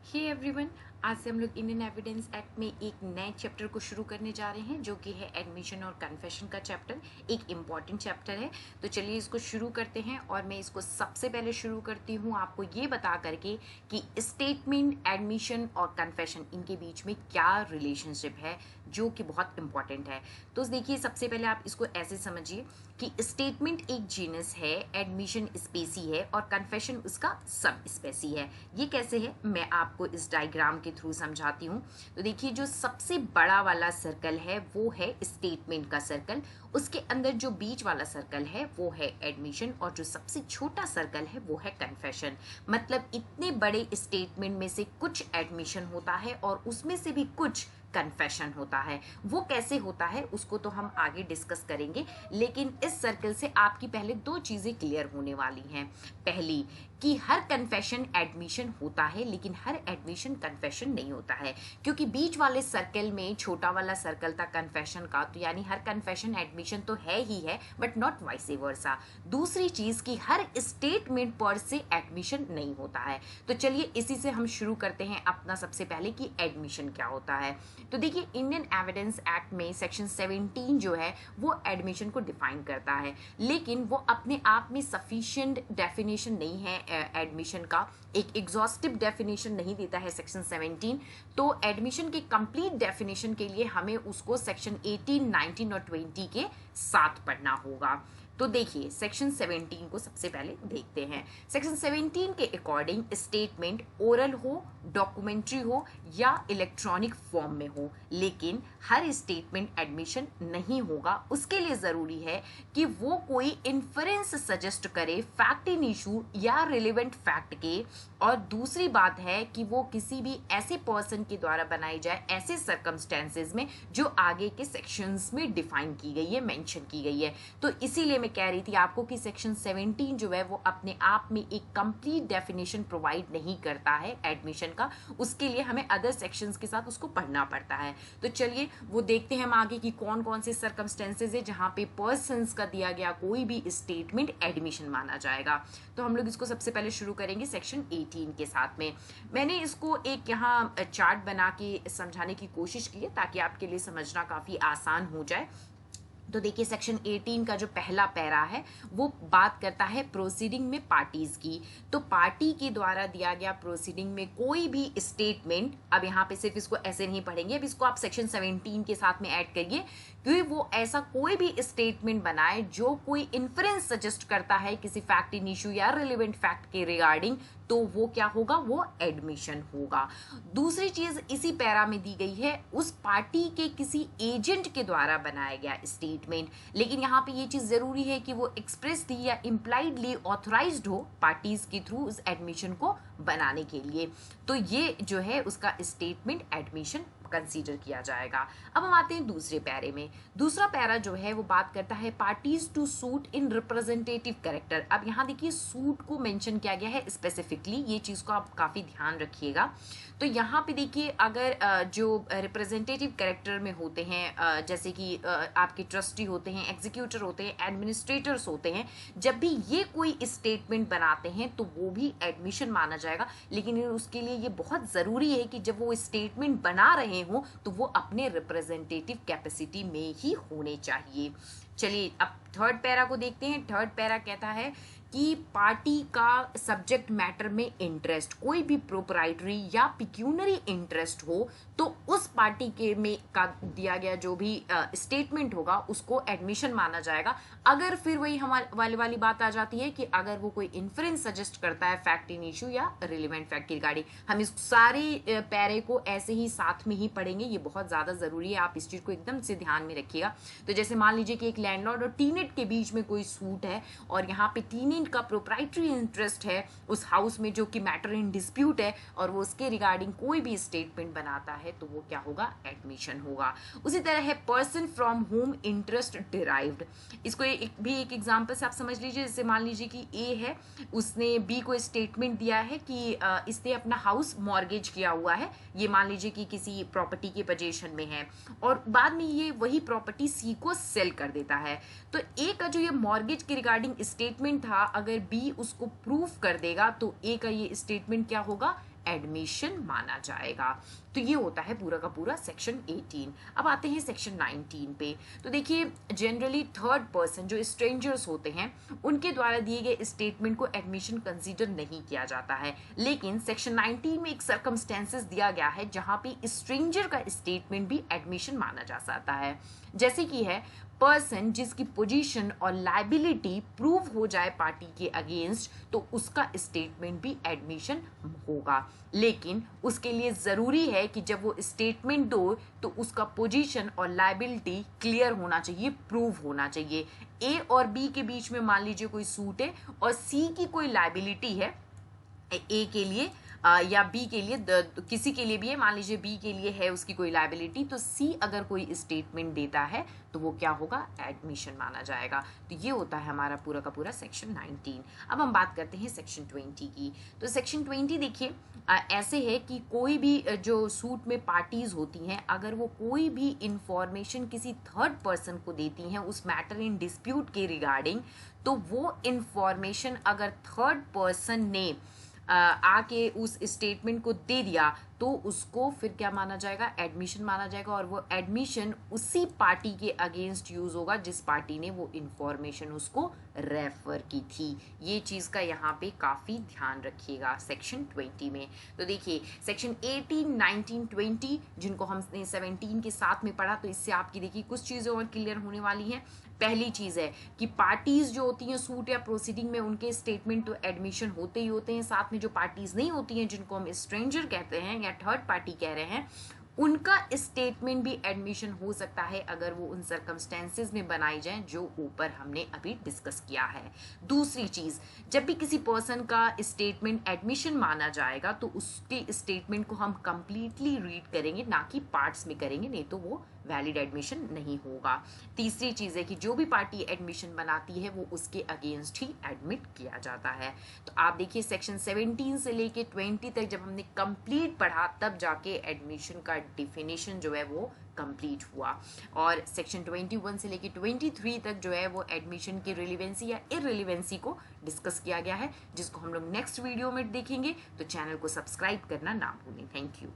Hey everyone, आज से हम लोग इंडियन एविडेंस एक्ट में एक नए चैप्टर को शुरू करने जा रहे हैं जो कि है एडमिशन और कन्फेशन का चैप्टर। एक इम्पॉर्टेंट चैप्टर है, तो चलिए इसको शुरू करते हैं। और मैं इसको सबसे पहले शुरू करती हूँ आपको ये बता करके कि स्टेटमेंट, एडमिशन और कन्फेशन इनके बीच में क्या रिलेशनशिप है जो कि बहुत इंपॉर्टेंट है। तो देखिए, सबसे पहले आप इसको ऐसे समझिए कि स्टेटमेंट एक जीनस है, एडमिशन स्पेसी है और कन्फेशन उसका सब स्पेसी है। ये कैसे है मैं आपको इस डायग्राम के थ्रू समझाती हूँ। तो देखिए, जो सबसे बड़ा वाला सर्कल है वो है स्टेटमेंट का सर्कल, उसके अंदर जो बीच वाला सर्कल है वो है एडमिशन और जो सबसे छोटा सर्कल है वो है कन्फेशन। मतलब इतने बड़े स्टेटमेंट में से कुछ एडमिशन होता है और उसमें से भी कुछ कन्फेशन होता है। वो कैसे होता है उसको तो हम आगे डिस्कस करेंगे, लेकिन इस सर्कल से आपकी पहले दो चीजें क्लियर होने वाली हैं। पहली कि हर कन्फेशन एडमिशन होता है लेकिन हर एडमिशन कन्फेशन नहीं होता है, क्योंकि बीच वाले सर्कल में छोटा वाला सर्कल था कन्फेशन का, तो यानी हर कन्फेशन एडमिशन तो है ही है, बट नॉट वाइस वर्सा। दूसरी चीज कि हर स्टेटमेंट पर से एडमिशन नहीं होता है। तो चलिए इसी से हम शुरू करते हैं अपना सबसे पहले कि एडमिशन क्या होता है। तो देखिए, इंडियन एविडेंस एक्ट में सेक्शन 17 जो है वो एडमिशन को डिफाइन करता है, लेकिन वो अपने आप में सफिशिएंट डेफिनेशन नहीं है। एडमिशन का एक एग्जॉस्टिव डेफिनेशन नहीं देता है सेक्शन 17। तो एडमिशन के कंप्लीट डेफिनेशन के लिए हमें उसको सेक्शन 18, 19 और 20 के साथ पढ़ना होगा। तो देखिए, सेक्शन 17 को सबसे पहले देखते हैं। सेक्शन 17 के अकॉर्डिंग स्टेटमेंट ओरल हो, डॉक्यूमेंट्री हो या इलेक्ट्रॉनिक फॉर्म में हो, लेकिन हर स्टेटमेंट एडमिशन नहीं होगा। उसके लिए जरूरी है कि वो कोई इन्फरेंस सजेस्ट करे फैक्ट इन इशू या रिलेवेंट फैक्ट के, और दूसरी बात है कि वो किसी भी ऐसे पर्सन के द्वारा बनाई जाए ऐसे सर्कमस्टेंसेस में जो आगे के सेक्शंस में डिफाइन की गई है, मेंशन की गई है। तो इसीलिए मैं कह रही थी आपको कि सेक्शन 17 जो है वो अपने आप में एक कंप्लीट डेफिनेशन प्रोवाइड नहीं करता है एडमिशन का। उसके लिए हमें अदर सेक्शंस के साथ उसको पढ़ना पड़ता है। तो चलिए वो देखते हैं हम आगे कि कौन कौन से सर्कमस्टेंसेज है जहां पे पर्सन्स का दिया गया कोई भी स्टेटमेंट एडमिशन माना जाएगा। तो हम लोग इसको सबसे पहले शुरू करेंगे सेक्शन 18 के साथ में। मैंने इसको एक यहाँ चार्ट बना के समझाने की कोशिश की है ताकि आपके लिए समझना काफी आसान हो जाए। तो देखिए, सेक्शन 18 का जो पहला पैरा है वो बात करता है प्रोसीडिंग में पार्टीज की। तो पार्टी के द्वारा दिया गया प्रोसीडिंग में कोई भी स्टेटमेंट, अब यहाँ पे सिर्फ इसको ऐसे नहीं पढ़ेंगे, अब इसको आप सेक्शन 17 के साथ में ऐड करिए, क्योंकि वो ऐसा कोई भी स्टेटमेंट बनाए जो कोई इन्फ्रेंस सजेस्ट करता है किसी फैक्ट इन इशू या रिलेवेंट फैक्ट के रिगार्डिंग, तो वो क्या होगा, वो एडमिशन होगा। दूसरी चीज इसी पैरा में दी गई है, उस पार्टी के किसी एजेंट के द्वारा बनाया गया स्टेटमेंट, लेकिन यहाँ पे ये चीज जरूरी है कि वो एक्सप्रेसली या इम्प्लाइडली ऑथराइज्ड हो पार्टीज के थ्रू उस एडमिशन को बनाने के लिए। तो ये जो है उसका स्टेटमेंट एडमिशन कंसीडर किया जाएगा। अब हम आते हैं दूसरे पैरे में। दूसरा पैरा जो है वो बात करता है parties to suit in representative character. अब यहाँ देखिए, सूट को मेंशन किया गया है स्पेसिफिकली, ये चीज को आप काफी ध्यान रखिएगा। तो यहाँ पे देखिए, अगर जो रिप्रेजेंटेटिव कैरेक्टर में होते हैं, जैसे कि आपके ट्रस्टी होते हैं, एग्जीक्यूटर होते हैं, एडमिनिस्ट्रेटर्स होते हैं, जब भी ये कोई स्टेटमेंट बनाते हैं तो वो भी एडमिशन माना जाएगा। लेकिन उसके लिए ये बहुत जरूरी है कि जब वो स्टेटमेंट बना रहे हो तो वो अपने रिप्रेजेंटेटिव कैपेसिटी में ही होने चाहिए। चलिए अब थर्ड पैरा को देखते हैं। थर्ड पैरा कहता है कि पार्टी का सब्जेक्ट मैटर में इंटरेस्ट, कोई भी प्रोप्राइटरी या पिक्यूनरी इंटरेस्ट हो तो उस पार्टी के में का दिया गया जो भी स्टेटमेंट होगा उसको एडमिशन माना जाएगा। अगर फिर वही हमारे वाली बात आ जाती है कि अगर वो कोई इन्फ्रेंस सजेस्ट करता है फैक्ट इन इशू या रिलेवेंट फैक्ट की रिगार्डिंग, हम इस सारे पैरे को ऐसे ही साथ में ही पढ़ेंगे, ये बहुत ज्यादा जरूरी है, आप इस चीज को एकदम से ध्यान में रखिएगा। तो जैसे मान लीजिए कि एक लैंडलॉर्ड और टीनेट के बीच में कोई सूट है और यहाँ पे टीनेट का प्रोप्राइटरी इंटरेस्ट है उस हाउस में जो कि मैटर इन डिस्प्यूट है, और वो उसके रिगार्डिंग कोई भी स्टेटमेंट बनाता है तो वो क्या होगा, एडमिशन होगा। उसी तरह है person from home interest derived. इसको एक एग्जांपल से आप समझ लीजिए। जैसे मान लीजिए कि ए है, उसने बी को स्टेटमेंट दिया है कि इसने अपना हाउस मॉर्गेज किया हुआ है, ये मान लीजिए कि किसी प्रॉपर्टी के पोजीशन में है, और बाद में ये वही प्रॉपर्टी सी को सेल कर देता है। तो ए का जो ये मॉर्गेज के रिगार्डिंग स्टेटमेंट था, अगर बी उसको प्रूफ कर देगा तो ए का ये स्टेटमेंट क्या होगा, एडमिशन माना जाएगा। तो ये होता है पूरा का पूरा सेक्शन 18। अब आते हैं सेक्शन 19 पे। तो देखिए जनरली थर्ड पर्सन जो स्ट्रेंजर्स होते हैं उनके द्वारा दिए गए स्टेटमेंट को एडमिशन कंसीडर नहीं किया जाता है, लेकिन सेक्शन 19 में एक सर्कमस्टेंसेस दिया गया है जहां पे स्ट्रेंजर का स्टेटमेंट भी एडमिशन माना जा सकता है। जैसे कि है पर्सन जिसकी पोजीशन और लाइबिलिटी प्रूव हो जाए पार्टी के अगेंस्ट, तो उसका स्टेटमेंट भी एडमिशन होगा, लेकिन उसके लिए जरूरी है कि जब वो स्टेटमेंट दो तो उसका पोजीशन और लाइबिलिटी क्लियर होना चाहिए, प्रूव होना चाहिए। ए और बी के बीच में मान लीजिए कोई सूट है और सी की कोई लाइबिलिटी है ए के लिए या बी के लिए, किसी के लिए भी है, मान लीजिए बी के लिए है उसकी कोई लाइबिलिटी, तो सी अगर कोई स्टेटमेंट देता है तो वो क्या होगा, एडमिशन माना जाएगा। तो ये होता है हमारा पूरा का पूरा सेक्शन 19। अब हम बात करते हैं सेक्शन 20 की। तो सेक्शन 20 देखिए ऐसे है कि कोई भी जो सूट में पार्टीज होती हैं, अगर वो कोई भी इंफॉर्मेशन किसी थर्ड पर्सन को देती हैं उस मैटर इन डिस्प्यूट के रिगार्डिंग, तो वो इंफॉर्मेशन अगर थर्ड पर्सन ने आके उस स्टेटमेंट को दे दिया तो उसको फिर क्या माना जाएगा, एडमिशन माना जाएगा। और वो एडमिशन उसी पार्टी के अगेंस्ट यूज होगा जिस पार्टी ने वो इंफॉर्मेशन उसको रेफर की थी। ये चीज का यहाँ पे काफी ध्यान रखिएगा सेक्शन 20 में। तो देखिए सेक्शन 18, 19, 20 जिनको हमने 17 के साथ में पढ़ा, तो इससे आपकी देखिए कुछ चीजें और क्लियर होने वाली हैं। पहली चीज है कि पार्टीज जो होती हैं सूट या प्रोसीडिंग में, उनके स्टेटमेंट तो एडमिशन होते ही होते हैं। साथ में जो पार्टीज नहीं होती हैं जिनको हम स्ट्रेंजर कहते हैं या थर्ड पार्टी कह रहे हैं, उनका स्टेटमेंट भी एडमिशन हो सकता है अगर वो उन सर्कमस्टेंसेस में बनाई जाए जो ऊपर हमने अभी डिस्कस किया है। दूसरी चीज, जब भी किसी पर्सन का स्टेटमेंट एडमिशन माना जाएगा तो उसके स्टेटमेंट को हम कंप्लीटली रीड करेंगे, ना कि पार्ट्स में करेंगे, नहीं तो वो वैलिड एडमिशन नहीं होगा। तीसरी चीज है कि जो भी पार्टी एडमिशन बनाती है वो उसके अगेंस्ट ही एडमिट किया जाता है। तो आप देखिए सेक्शन 17 से लेके 20 तक जब हमने कंप्लीट पढ़ा तब जाके एडमिशन का डिफिनेशन जो है वो कंप्लीट हुआ। और सेक्शन 21 से लेके 23 तक जो है वो एडमिशन की रिलेवेंसी या इररिलेवेंसी को डिस्कस किया गया है, जिसको हम लोग नेक्स्ट वीडियो में देखेंगे। तो चैनल को सब्सक्राइब करना ना भूलें। Thank you.